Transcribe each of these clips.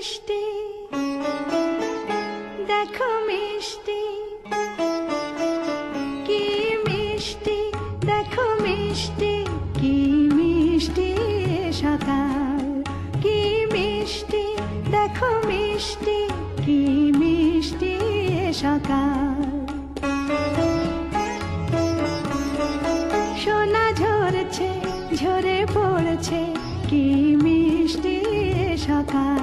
মিষ্টি দেখো মিষ্টি, কি মিষ্টি দেখো মিষ্টি, কি মিষ্টি সকাল, কি মিষ্টি দেখো মিষ্টি, কি মিষ্টি সকাল। সোনা ঝরছে ঝরে পড়ছে, কি মিষ্টি সকাল।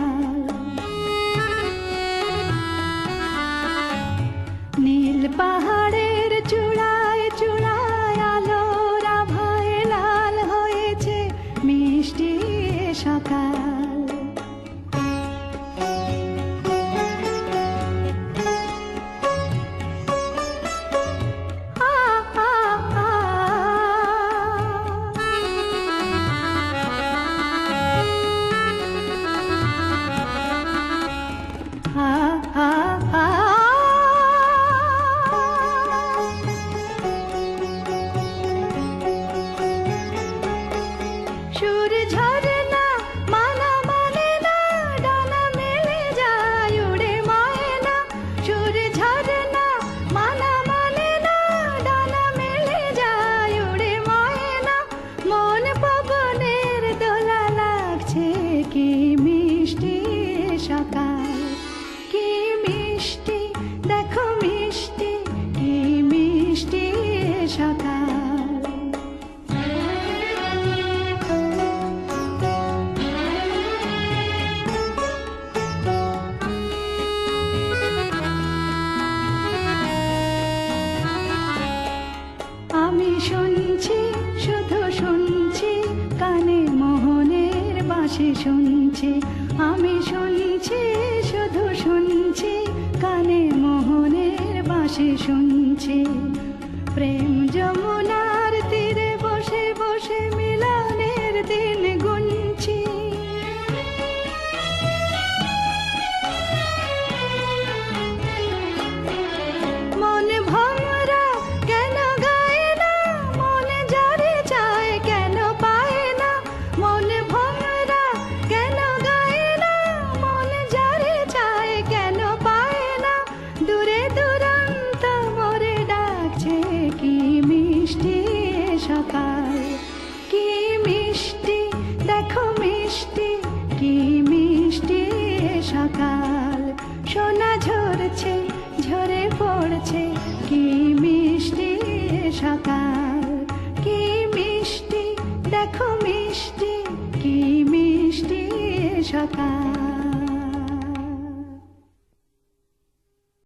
নীল পাহাড়ের চূড়ায় চূড়ায় আলোর আভায় লাল হয়েছে মিষ্টি সকাল। সুর ঝরনা মানা মানে না, ডানা মেলে যায় উড়ে ময়না। সুর ঝরনা মানা মানে না, ডানা মেলে যায় উড়ে ময়না। মন পবনের দোলা লাগছে, কি মিষ্টি সকাল, কি মিষ্টি দেখো মিষ্টি, কি মিষ্টি সকাল। আমি শুনছি শুধু শুনছি, কানে মোহনের বাঁশি শুনছি। আমি শুনছি শুধু শুনছি, কানে মোহনের বাঁশি শুনছি। প্রেম যমুনার তীরে বসে বসে মিলনের দিন গুনছি। মন ভমরা কেন গায় না, মন যারে চায় কেন পায় না। মন ভমরা কেন গায় না, মন যারে চায় কেন পায় না। দূরে দূরান্ত মোরে ডাকছে, কি মিষ্টি সকাল, কি মিষ্টি দেখো মিষ্টি, কি মিষ্টি সকাল। সোনা ঝরছে ঝরে পড়ছে, কি মিষ্টি সকাল, কি মিষ্টি দেখো মিষ্টি, কি মিষ্টি সকাল।